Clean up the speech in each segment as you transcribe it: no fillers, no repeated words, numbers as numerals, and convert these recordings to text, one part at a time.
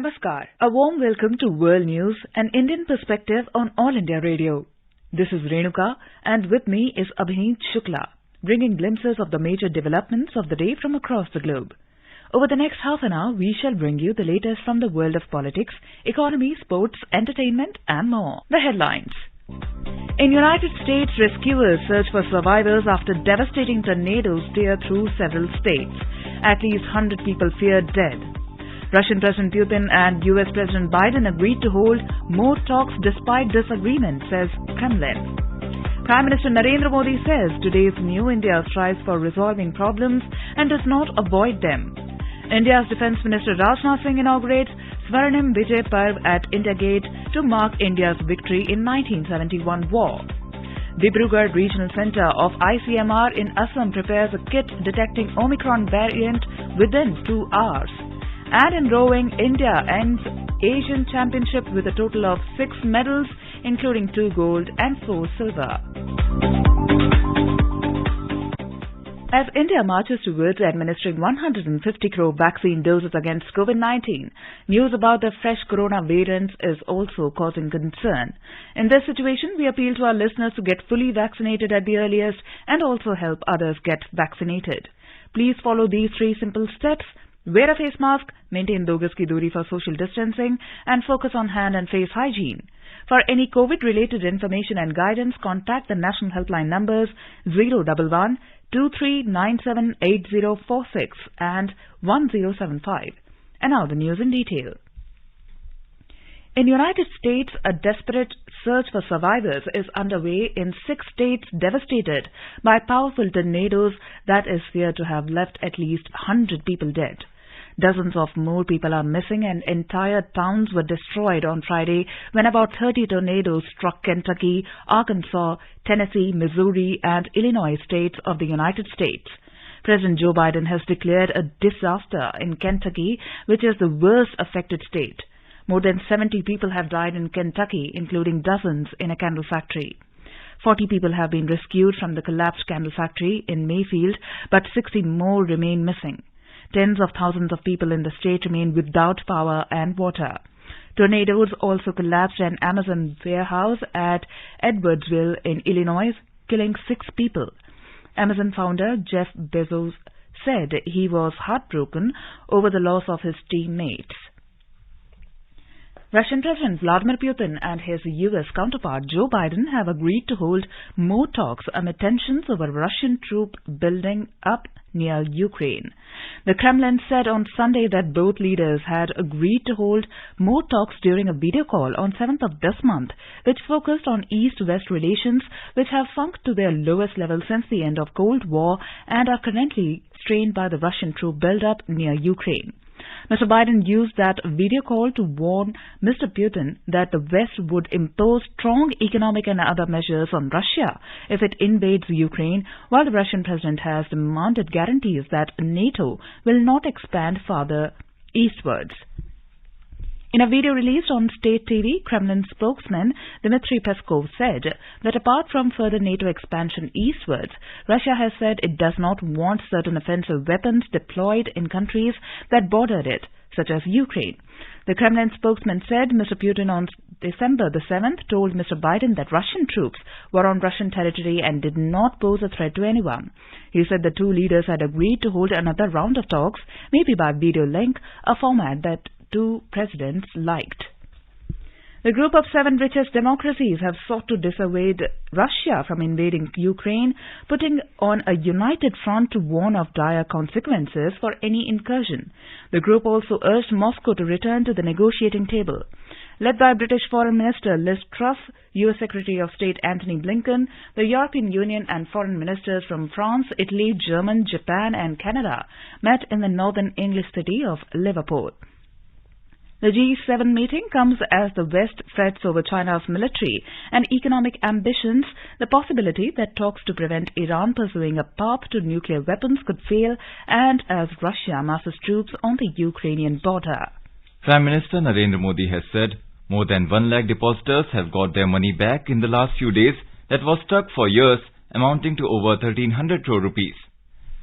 Namaskar. A warm welcome to World News, an Indian perspective on All India Radio. This is Renuka, and with me is Abhineet Shukla, bringing glimpses of the major developments of the day from across the globe. Over the next half an hour, we shall bring you the latest from the world of politics, economy, sports, entertainment, and more. The headlines. In United States, rescuers search for survivors after devastating tornadoes tear through several states. At least 100 people feared dead. Russian President Putin and US President Biden agreed to hold more talks despite disagreement, says Kremlin. Prime Minister Narendra Modi says today's New India strives for resolving problems and does not avoid them. India's Defence Minister Rajnath Singh inaugurates Swarnim Vijay Parv at India Gate to mark India's victory in 1971 war. Dibrugarh Regional Centre of ICMR in Assam prepares a kit detecting Omicron variant within 2 hours. And in rowing, India ends Asian Championship with a total of 6 medals, including 2 gold and 4 silver. As India marches towards administering 150 crore vaccine doses against COVID-19, news about the fresh corona variants is also causing concern. In this situation, we appeal to our listeners to get fully vaccinated at the earliest and also help others get vaccinated. Please follow these 3 simple steps. Wear a face mask, maintain 2 gaz ki duri for social distancing, and focus on hand and face hygiene. For any COVID-related information and guidance, contact the national helpline numbers 011 2397 8046 and 1075. And now the news in detail. In the United States, a desperate search for survivors is underway in 6 states devastated by powerful tornadoes that is feared to have left at least 100 people dead. Dozens of more people are missing and entire towns were destroyed on Friday when about 30 tornadoes struck Kentucky, Arkansas, Tennessee, Missouri, and Illinois states of the United States. President Joe Biden has declared a disaster in Kentucky, which is the worst affected state. More than 70 people have died in Kentucky, including dozens in a candle factory. 40 people have been rescued from the collapsed candle factory in Mayfield, but 60 more remain missing. Tens of thousands of people in the state remain without power and water. Tornadoes also collapsed an Amazon warehouse at Edwardsville in Illinois, killing 6 people. Amazon founder Jeff Bezos said he was heartbroken over the loss of his teammates. Russian President Vladimir Putin and his US counterpart Joe Biden have agreed to hold more talks amid tensions over Russian troop building up near Ukraine. The Kremlin said on Sunday that both leaders had agreed to hold more talks during a video call on 7th of this month, which focused on East-West relations, which have sunk to their lowest level since the end of Cold War and are currently strained by the Russian troop buildup near Ukraine. Mr. Biden used that video call to warn Mr. Putin that the West would impose strong economic and other measures on Russia if it invades Ukraine, while the Russian president has demanded guarantees that NATO will not expand further eastwards. In a video released on state TV, Kremlin spokesman Dmitry Peskov said that apart from further NATO expansion eastwards, Russia has said it does not want certain offensive weapons deployed in countries that border it, such as Ukraine. The Kremlin spokesman said Mr. Putin on December the 7th told Mr. Biden that Russian troops were on Russian territory and did not pose a threat to anyone. He said the 2 leaders had agreed to hold another round of talks, maybe by video link, a format that 2 presidents liked. The group of 7 richest democracies have sought to dissuade Russia from invading Ukraine, putting on a united front to warn of dire consequences for any incursion. The group also urged Moscow to return to the negotiating table. Led by British Foreign Minister Liz Truss, US Secretary of State Antony Blinken, the European Union and foreign ministers from France, Italy, Germany, Japan and Canada met in the northern English city of Liverpool. The G7 meeting comes as the West frets over China's military and economic ambitions, the possibility that talks to prevent Iran pursuing a path to nuclear weapons could fail, and as Russia masses troops on the Ukrainian border. Prime Minister Narendra Modi has said more than 1 lakh depositors have got their money back in the last few days that was stuck for years, amounting to over 1,300 crore rupees.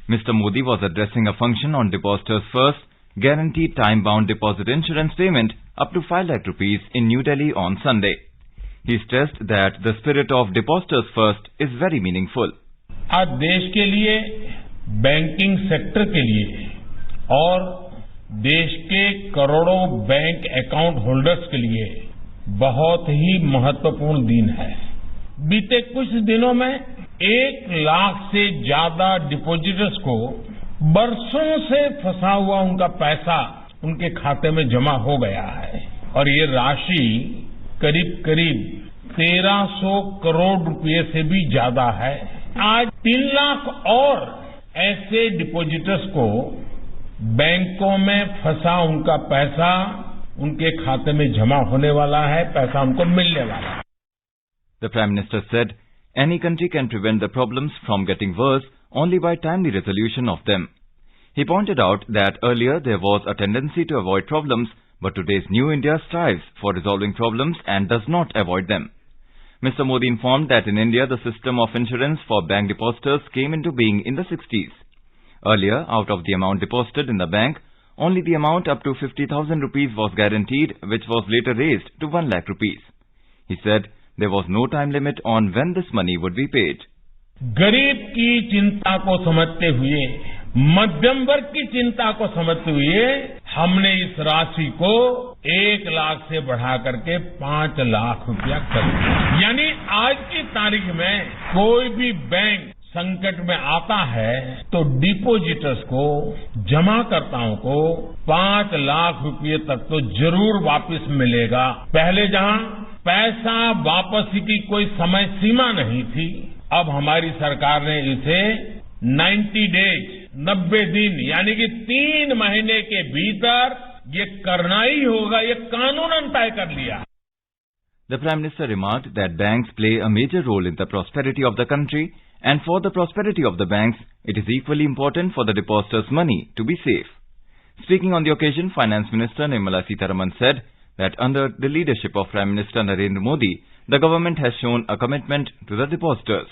Mr. Modi was addressing a function on depositors first guaranteed time-bound deposit insurance payment up to 5 lakh rupees in New Delhi on Sunday. He stressed that the spirit of Depositors First is very meaningful. आज देश के लिए, banking sector के लिए और देश के करोड़ों बैंक अकाउंट होल्डर्स के लिए बहुत ही महत्वपूर्ण दिन है। बीते कुछ दिनों में 1 लाख से ज्यादा डिपोजिटर्स को बरसों से फंसा हुआ उनका पैसा उनके खाते में जमा हो गया है और ये राशि करीब 1300 करोड़ रुपए से भी ज्यादा है। आज 3 लाख और ऐसे डिपोजिटर्स को बैंकों में फंसा उनका पैसा उनके खाते में जमा होने वाला है, पैसा उनको मिलने वाला है। The Prime Minister said, any country can prevent the problems from getting worse only by timely resolution of them. He pointed out that earlier there was a tendency to avoid problems, but today's new India strives for resolving problems and does not avoid them. Mr. Modi informed that in India the system of insurance for bank depositors came into being in the 60s. Earlier, out of the amount deposited in the bank, only the amount up to 50,000 rupees was guaranteed, which was later raised to 1 lakh rupees. He said there was no time limit on when this money would be paid. गरीब की चिंता को समझते हुए, मध्यम वर्ग की चिंता को समझते हुए हमने इस राशि को 1 लाख से बढ़ा करके 5 लाख रुपया कर दिया। यानी आज की तारीख में कोई भी बैंक संकट में आता है तो डिपोजिटर्स को, जमाकर्ताओं को 5 लाख रुपये तक तो जरूर वापस मिलेगा। पहले जहां पैसा वापसी की कोई समय सीमा नहीं थी, अब हमारी सरकार ने इसे 90 डेज 90 दिन यानी कि 3 महीने के भीतर ये करना ही होगा, ये कानूनन तय कर लिया। The Prime Minister remarked that banks play a major role in the prosperity of the country, and for the prosperity of the banks, it is equally important for the depositors' money to be safe. Speaking on the occasion, Finance Minister Nirmala Sitharaman said that under the leadership of Prime Minister Narendra Modi, the government has shown a commitment to the depositors.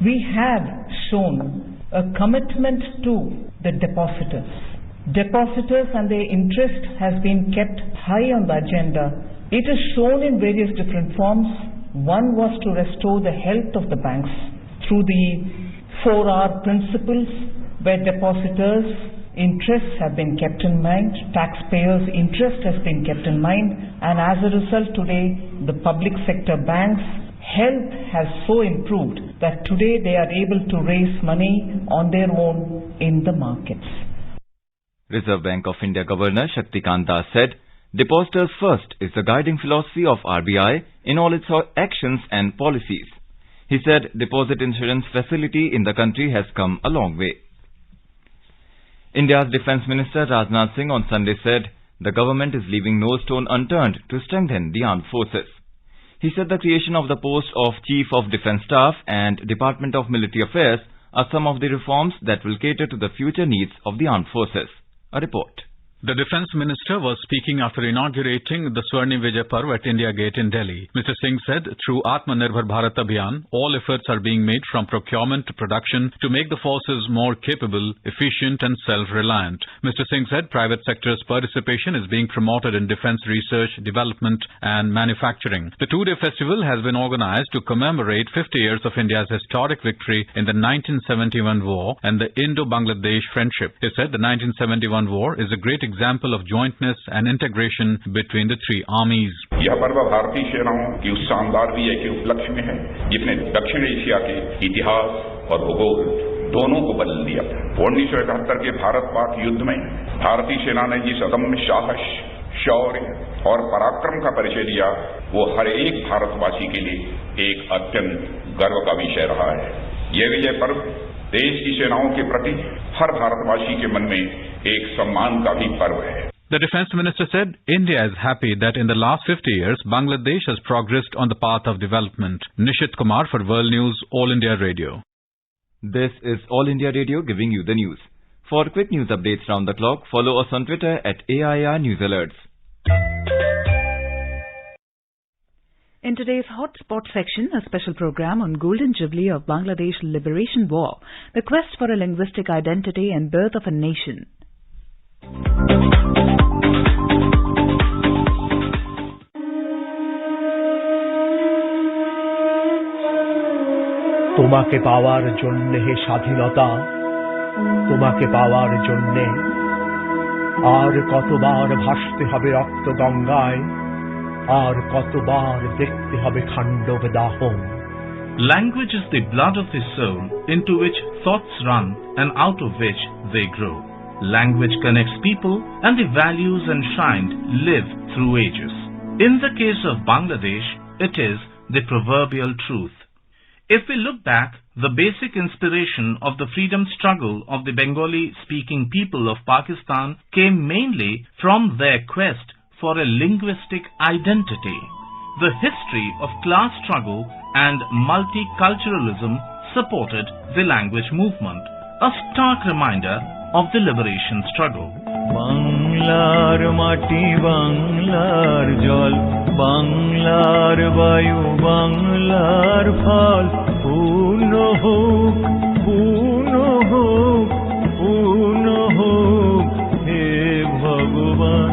We have shown a commitment to the depositors. Depositors and their interest has been kept high on the agenda. It is shown in various different forms. One was to restore the health of the banks through the 4R principles, where depositors' interests have been kept in mind, taxpayers' interest has been kept in mind, and as a result today the public sector banks' health has so improved that today they are able to raise money on their own in the markets. Reserve Bank of India Governor Shaktikant Das said, Depositors First is the guiding philosophy of RBI in all its actions and policies. He said deposit insurance facility in the country has come a long way. India's Defence Minister Rajnath Singh on Sunday said the government is leaving no stone unturned to strengthen the armed forces. He said the creation of the post of Chief of Defence Staff and Department of Military Affairs are some of the reforms that will cater to the future needs of the armed forces. A report. The Defence Minister was speaking after inaugurating the Swarnim Vijay Parv at India Gate in Delhi. Mr. Singh said through Atmanirbhar Bharat Abhiyan, all efforts are being made from procurement to production to make the forces more capable, efficient and self-reliant. Mr. Singh said private sector's participation is being promoted in defence research, development and manufacturing. The two-day festival has been organized to commemorate 50 years of India's historic victory in the 1971 war and the Indo-Bangladesh friendship. He said the 1971 war is a great example of jointness and integration between the three armies. यह पर्व भारतीय सेनाओं की उस शानदार विजय के उपलक्ष्य में है जिसने दक्षिण एशिया के इतिहास और भूगोल दोनों को बदल दिया। 1971 के भारत-पाक युद्ध में भारतीय सेना ने जिस अदम्य साहस, शौर्य और पराक्रम का परिचय दिया, वो हर एक भारतवासी के लिए एक अत्यंत गर्व का विषय रहा है। यह विजय पर्व देश की सेनाओं के प्रति हर भारतवासी के मन में एक सम्मान का भी पर्व है। The Defence Minister said India is happy that in the last 50 years Bangladesh has progressed on the path of development. Nishit Kumar for World News, All India Radio. This is All India Radio giving you the news. For quick news updates round the clock, follow us on Twitter at AIR News Alerts. In today's Hotspot section, a special program on Golden Jubilee of Bangladesh Liberation War, the quest for a linguistic identity and birth of a nation. তোমাকে পাওয়ার জন্য হে স্বাধীনতা, তোমাকে পাওয়ার জন্য আর কতবার ভাসতে হবে রক্ত গঙ্গায়, আর কতবার দেখতে হবে Khandava দাহন। Language is the blood of the soul into which thoughts run and out of which they grow. Language connects people and the values enshrined live through ages. In the case of Bangladesh, it is the proverbial truth. If we look back, the basic inspiration of the freedom struggle of the Bengali-speaking people of Pakistan came mainly from their quest for a linguistic identity. The history of class struggle and multiculturalism supported the language movement, a stark reminder of the liberation struggle. বাংলার মাটি, বাংলার জল, বাংলার বায়ু, বাংলার ফল, পূর্ণ হোক, পূর্ণ হোক, পূর্ণ হোক হে ভগবান।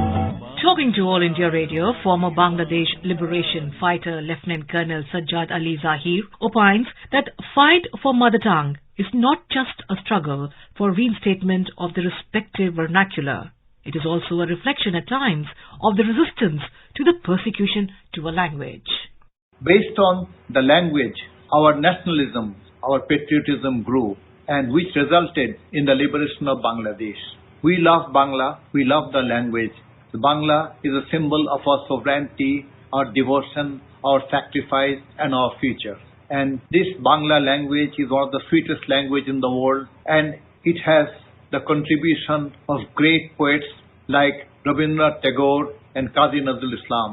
Talking to All India Radio, former Bangladesh liberation fighter Lieutenant Colonel Sajjad Ali Zahir opines that fight for mother tongue is not just a struggle for reinstatement of the respective vernacular. It is also a reflection at times of the resistance to the persecution to a language. Based on the language, our nationalism, our patriotism grew, and which resulted in the liberation of Bangladesh. We love Bangla, we love the language. Bangla is a symbol of our sovereignty, our devotion, our sacrifice, and our future. And this Bangla language is one of the sweetest language in the world, and it has the contribution of great poets like Rabindranath Tagore and Qazi Nazrul Islam.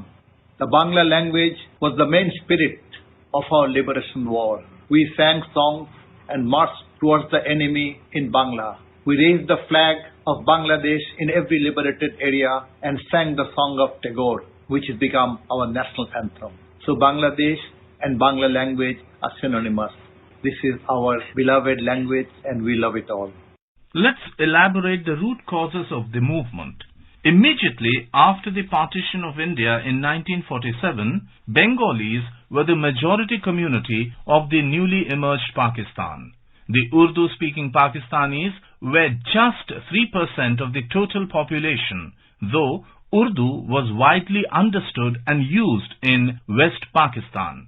The Bangla language was the main spirit of our liberation war. We sang songs and marched towards the enemy in Bangla. We raised the flag of Bangladesh in every liberated area and sang the song of Tagore, which has become our national anthem. So Bangladesh and Bangla language are synonymous. This is our beloved language and we love it all. Let's elaborate the root causes of the movement. Immediately after the partition of India in 1947, Bengalis were the majority community of the newly emerged Pakistan. The Urdu-speaking Pakistanis were just 3% of the total population, though Urdu was widely understood and used in West Pakistan.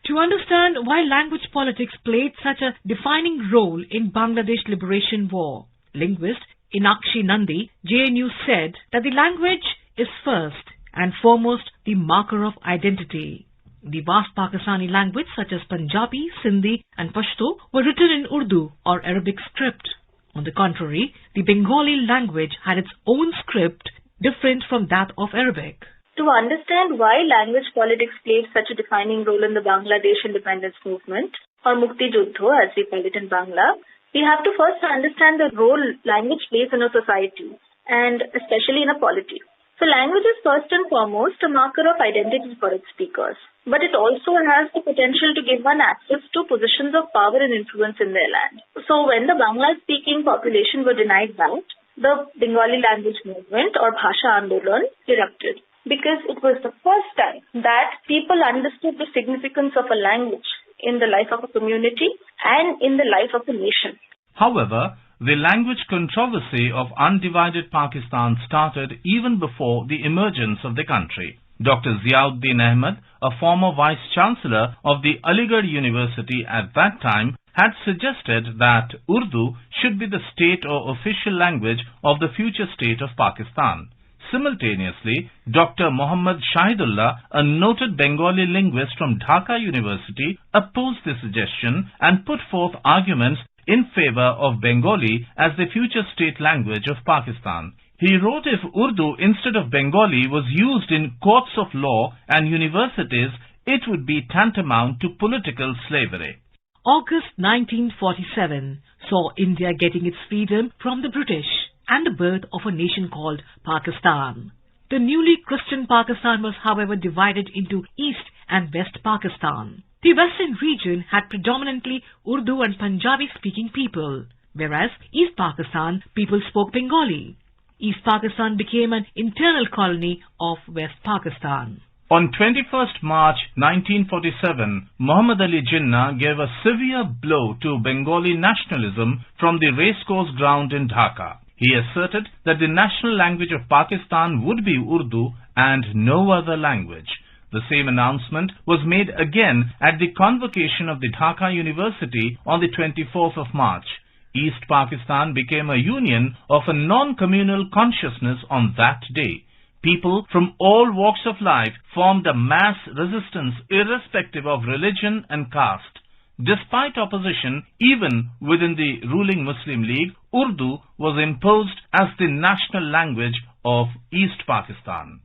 To understand why language politics played such a defining role in Bangladesh liberation war, linguist Inakshi Nandi, JNU, said that the language is first and foremost the marker of identity. The vast Pakistani language such as Punjabi, Sindhi and Pashto were written in Urdu or Arabic script. On the contrary, the Bengali language had its own script different from that of Arabic. To understand why language politics played such a defining role in the Bangladesh independence movement, or Mukti Juddho as we call it in Bangla, we have to first understand the role language plays in a society, and especially in a polity. So language is first and foremost a marker of identity for its speakers, but it also has the potential to give one access to positions of power and influence in their land. So when the Bangla-speaking population were denied that, the Bengali language movement or Bhasha Andolan erupted, because it was the first time that people understood the significance of a language in the life of a community and in the life of a nation. However, the language controversy of undivided Pakistan started even before the emergence of the country. Dr. Ziauddin Ahmed, a former Vice-Chancellor of the Aligarh University at that time, had suggested that Urdu should be the state or official language of the future state of Pakistan. Simultaneously, Dr. Muhammad Shahidullah, a noted Bengali linguist from Dhaka University, opposed the suggestion and put forth arguments in favor of Bengali as the future state language of Pakistan. He wrote if Urdu instead of Bengali was used in courts of law and universities, it would be tantamount to political slavery. August 1947 saw India getting its freedom from the British and the birth of a nation called Pakistan. The newly Christian Pakistan was, however, divided into East and West Pakistan. The western region had predominantly Urdu and Punjabi-speaking people, whereas East Pakistan people spoke Bengali. East Pakistan became an internal colony of West Pakistan. On 21st March 1947, Muhammad Ali Jinnah gave a severe blow to Bengali nationalism from the racecourse ground in Dhaka. He asserted that the national language of Pakistan would be Urdu and no other language. The same announcement was made again at the convocation of the Dhaka University on the 24th of March. East Pakistan became a union of a non-communal consciousness on that day. People from all walks of life formed a mass resistance irrespective of religion and caste. Despite opposition, even within the ruling Muslim League, Urdu was imposed as the national language of East Pakistan.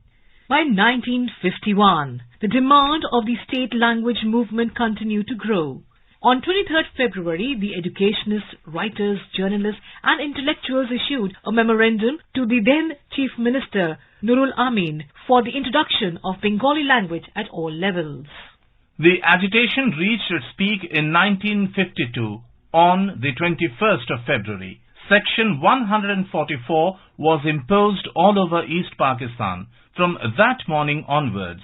By 1951, the demand of the state language movement continued to grow. On 23rd February, the educationists, writers, journalists and intellectuals issued a memorandum to the then Chief Minister Nurul Amin for the introduction of Bengali language at all levels. The agitation reached its peak in 1952 on the 21st of February. Section 144 was imposed all over East Pakistan. From that morning onwards,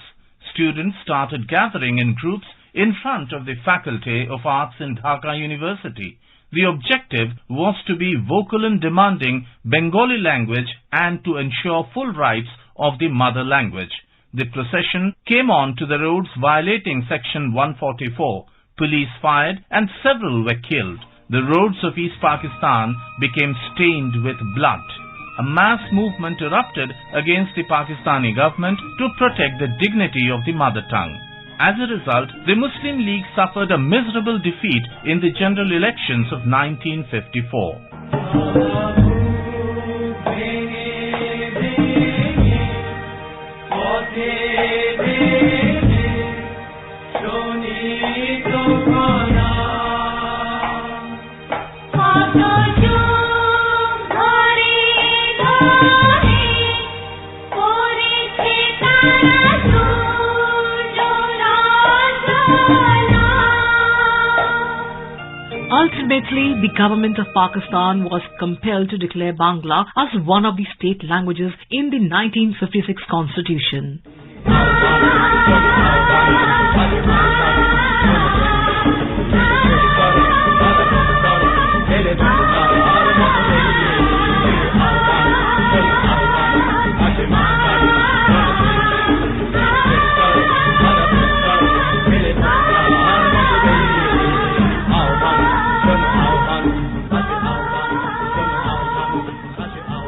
students started gathering in groups in front of the Faculty of Arts in Dhaka University. The objective was to be vocal in demanding Bengali language and to ensure full rights of the mother language. The procession came on to the roads violating Section 144. Police fired and several were killed. The roads of East Pakistan became stained with blood. A mass movement erupted against the Pakistani government to protect the dignity of the mother tongue. As a result, the Muslim League suffered a miserable defeat in the general elections of 1954. Ultimately, the government of Pakistan was compelled to declare Bangla as one of the state languages in the 1956 constitution.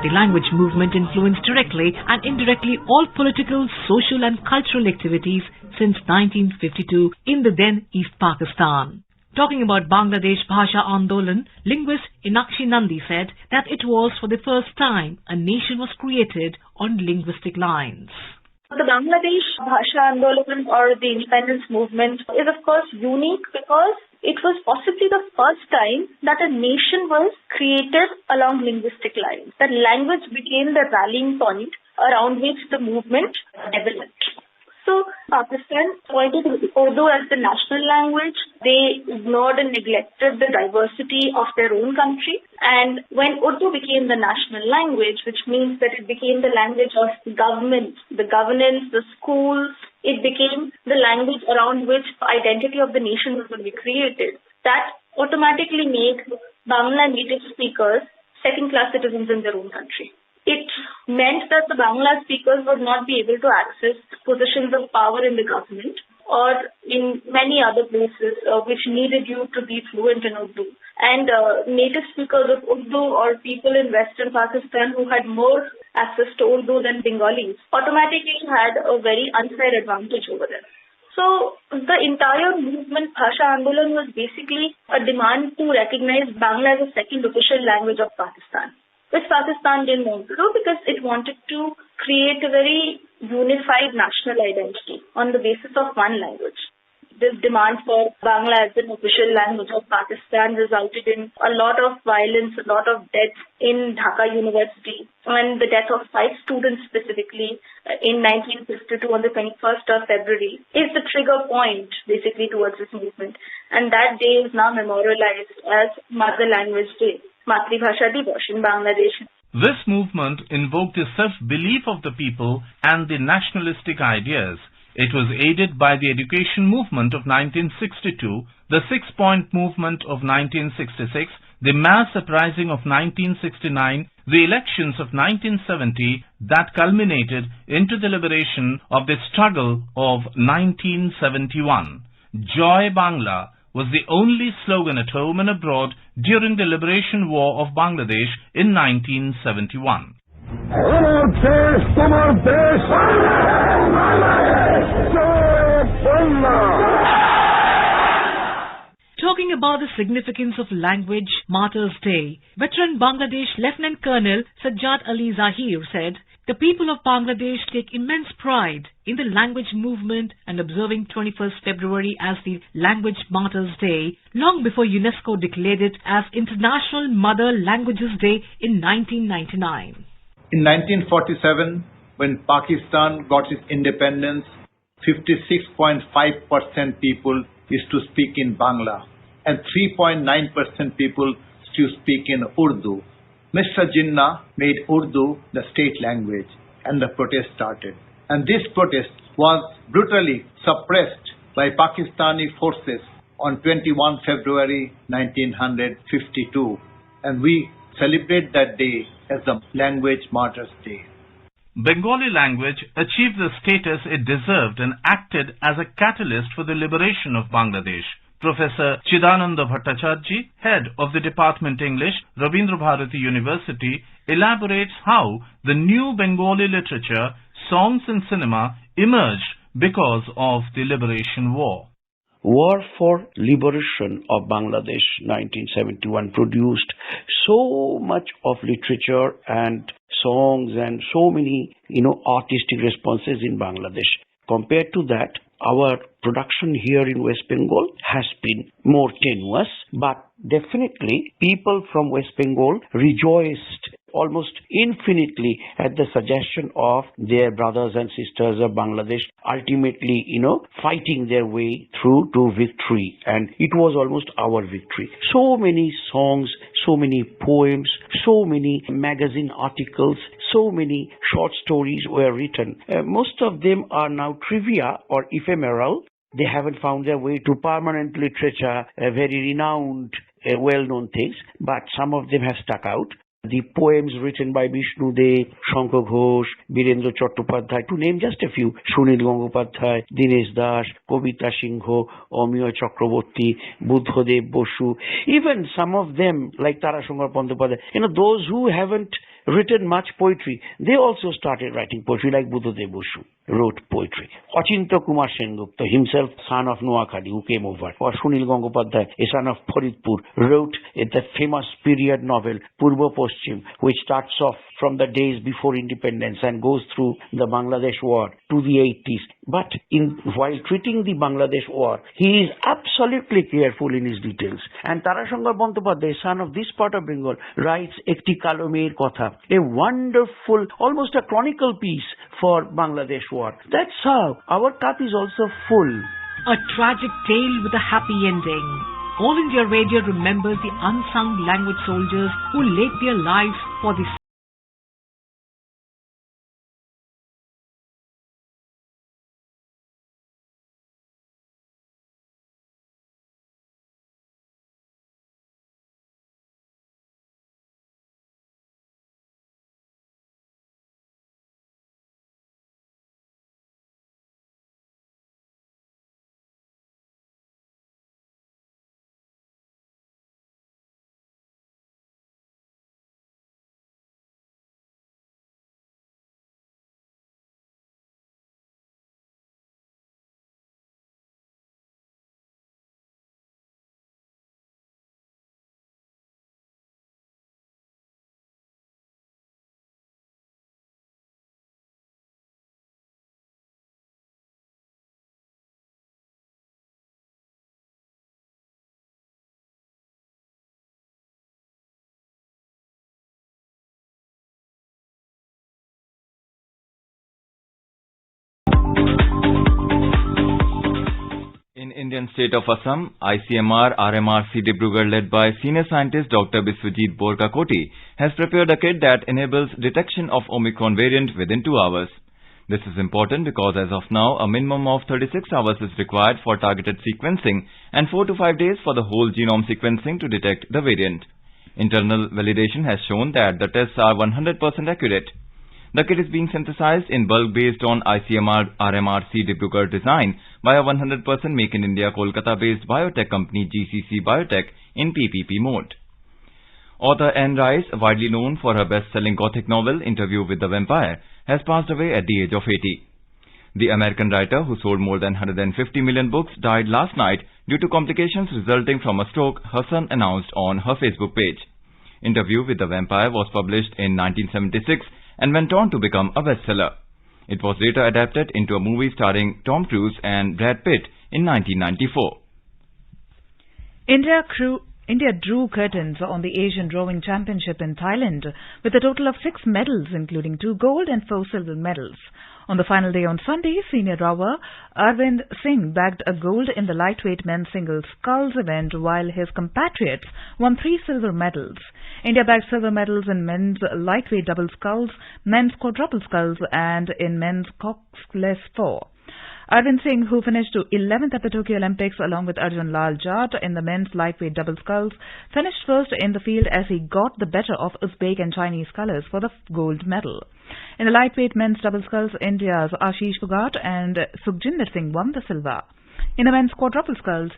The language movement influenced directly and indirectly all political, social and cultural activities since 1952 in the then East Pakistan. Talking about Bangladesh Bhasha Andolan, linguist Inakshi Nandi said that it was for the first time a nation was created on linguistic lines. The Bangladesh Bhasha Andolan or the independence movement is of course unique because it was possibly the first time that a nation was created along linguistic lines. That language became the rallying point around which the movement developed. So Pakistan pointed to Urdu as the national language. They ignored and neglected the diversity of their own country. And when Urdu became the national language, which means that it became the language of government, the governance, the schools, it became the language around which the identity of the nation was going to be created. That automatically made Bangla native speakers second-class citizens in their own country. It meant that the Bangla speakers would not be able to access positions of power in the government or in many other places which needed you to be fluent in Urdu. And native speakers of Urdu or people in Western Pakistan who had more access to Urdu than Bengalis automatically had a very unfair advantage over them. So the entire movement, Bhasha Andolan, was basically a demand to recognize Bangla as a second official language of Pakistan, which Pakistan didn't want to do because it wanted to create a very unified national identity on the basis of one language. This demand for Bangla as an official language of Pakistan resulted in a lot of violence, a lot of deaths in Dhaka University, and the death of 5 students specifically in 1952 on the 21st of February is the trigger point basically towards this movement. And that day is now memorialized as Mother Language Day, Matri Bhasha Divas in Bangladesh. This movement invoked the self-belief of the people and the nationalistic ideas. It was aided by the education movement of 1962, the Six-Point Movement of 1966, the mass uprising of 1969, the elections of 1970 that culminated into the liberation of the struggle of 1971. Joy Bangla was the only slogan at home and abroad during the liberation war of Bangladesh in 1971. Talking about the significance of Language Martyrs Day, veteran Bangladesh Lieutenant Colonel Sajjad Ali Zahir said, "The people of Bangladesh take immense pride in the language movement and observing 21st February as the Language Martyrs Day long before UNESCO declared it as International Mother Languages Day in 1999. In 1947, when Pakistan got its independence, 56.5% people used to speak in Bangla and 3.9% people used to speak in Urdu. Mr. Jinnah made Urdu the state language and the protest started. And this protest was brutally suppressed by Pakistani forces on 21 February 1952. And we celebrate that day as the Language Martyrs Day. Bengali language achieved the status it deserved and acted as a catalyst for the liberation of Bangladesh. Professor Chidananda Bhattacharjee, head of the Department English, Rabindra Bharati University, elaborates how the new Bengali literature, songs and cinema emerged because of the liberation war. War for Liberation of Bangladesh 1971 produced so much of literature and songs and so many, artistic responses in Bangladesh. Compared to that, our production here in West Bengal has been more tenuous, but definitely people from West Bengal rejoiced almost infinitely at the suggestion of their brothers and sisters of Bangladesh, ultimately, fighting their way through to victory. And it was almost our victory. So many songs, so many poems, so many magazine articles, so many short stories were written. Most of them are now trivia or ephemeral. They haven't found their way to permanent literature, very renowned, well-known things, but some of them have stuck out. The poems written by Vishnu Dev, Shankar Ghosh, Birendra Chattopadhyay, to name just a few, Sunil Gangopadhyay, Dinesh Das, Kobita Singho, Omiyo Chakraborty, Buddhadev Bosu, even some of them like Tarashankar Bandyopadhyay, those who haven't written much poetry, they also started writing poetry, like Buddhadev Bosu wrote poetry. Achinta Kumar Sengupta, himself son of Noakhali, who came over, or Sunil Gangopadhyay, a son of Faridpur, wrote the famous period novel Purba Paschim, which starts off from the days before independence and goes through the Bangladesh war to the 80s. But while treating the Bangladesh war, he is absolutely careful in his details. And Tarashankar Bandyopadhyay, son of this part of Bengal, writes Ekti Kalo Meyer Kotha, a wonderful, almost a chronicle piece for Bangladesh war. That's how our cup is also full. A tragic tale with a happy ending. All India Radio remembers the unsung language soldiers who laid their lives for the Indian state of Assam, ICMR RMRC Dibrugarh, led by senior scientist Dr. Biswajit Borkakoti, has prepared a kit that enables detection of Omicron variant within 2 hours. This is important because as of now, a minimum of 36 hours is required for targeted sequencing and 4 to 5 days for the whole genome sequencing to detect the variant. Internal validation has shown that the tests are 100% accurate. The kit is being synthesized in bulk based on ICMR RMRC Dibrugarh design by a 100% Make in India Kolkata-based biotech company GCC Biotech in PPP mode. Author Anne Rice, widely known for her best-selling Gothic novel Interview with the Vampire, has passed away at the age of 80. The American writer, who sold more than 150 million books, died last night due to complications resulting from a stroke, her son announced on her Facebook page. Interview with the Vampire was published in 1976 and went on to become a bestseller. It was later adapted into a movie starring Tom Cruise and Brad Pitt in 1994. India drew curtains on the Asian Rowing Championship in Thailand with a total of 6 medals, including 2 gold and 4 silver medals. On the final day on Sunday, senior rower Arvind Singh bagged a gold in the lightweight men's single sculls event, while his compatriots won 3 silver medals. India bagged silver medals in men's lightweight double sculls, men's quadruple sculls, and in men's coxless 4. Arvind Singh, who finished 11th at the Tokyo Olympics along with Arjun Lal Jat in the men's lightweight double sculls, finished first in the field as he got the better of Uzbek and Chinese scullers for the gold medal. In the lightweight men's double sculls, India's Ashish Phogat and Sukhjinder Singh won the silver. In the men's quadruple sculls,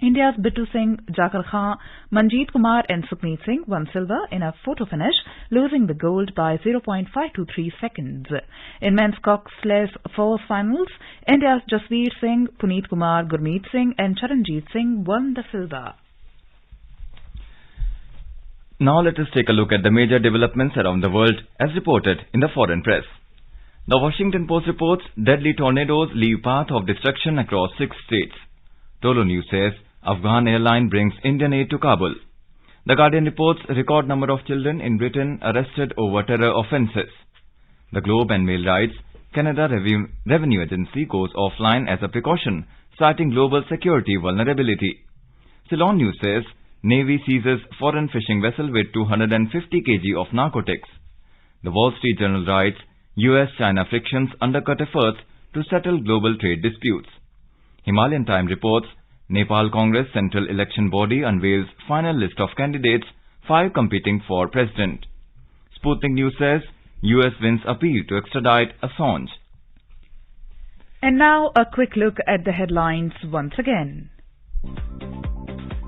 India's Bittu Singh, Jakar Khan, Manjeet Kumar and Sukhmeet Singh won silver in a photo finish, losing the gold by 0.523 seconds. In men's coxless 4 finals, India's Jasveer Singh, Puneet Kumar, Gurmeet Singh and Charanjit Singh won the silver. Now let us take a look at the major developments around the world as reported in the foreign press. The Washington Post reports deadly tornadoes leave path of destruction across 6 states. Tolo News says Afghan airline brings Indian aid to Kabul. The Guardian reports record number of children in Britain arrested over terror offences. The Globe and Mail writes Canada Revenue Agency goes offline as a precaution, citing global security vulnerability. Ceylon News says Navy seizes foreign fishing vessel with 250 kg of narcotics. The Wall Street Journal writes US-China frictions undercut efforts to settle global trade disputes. Himalayan Time reports Nepal Congress Central Election Body unveils final list of candidates, 5 competing for president. Sputnik News says US wins appeal to extradite Assange. And now a quick look at the headlines once again.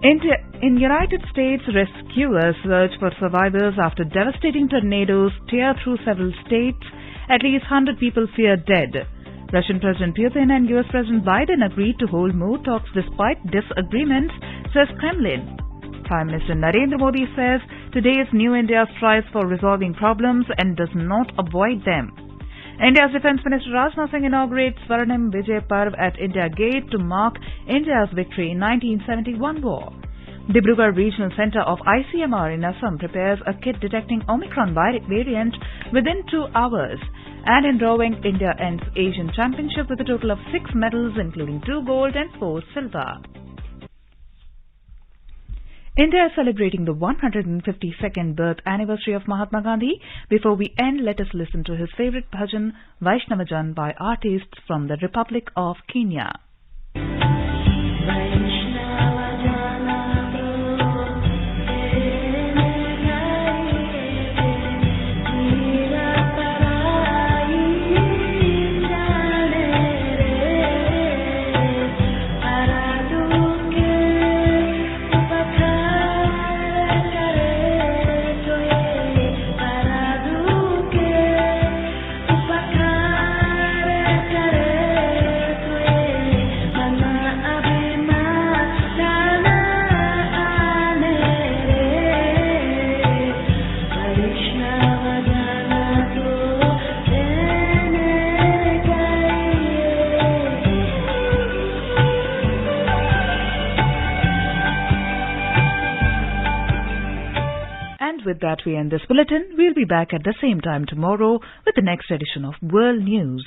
In United States, rescuers search for survivors after devastating tornadoes tear through several states. At least 100 people fear dead. Russian President Putin and US President Biden agreed to hold more talks despite disagreements, says Kremlin. Prime Minister Narendra Modi says today's New India strives for resolving problems and does not avoid them. India's Defence Minister Rajnath Singh inaugurates Swarnim Vijay Parv at India Gate to mark India's victory in 1971 war. Dibrugarh Regional Centre of ICMR in Assam prepares a kit detecting Omicron variant within 2 hours. And in rowing, India ends Asian Championship with a total of 6 medals, including 2 gold and 4 silver. India is celebrating the 152nd birth anniversary of Mahatma Gandhi. Before we end, let us listen to his favourite bhajan, Vaishnavajan, by artists from the Republic of Kenya. With that, we end this bulletin. We'll be back at the same time tomorrow with the next edition of World News.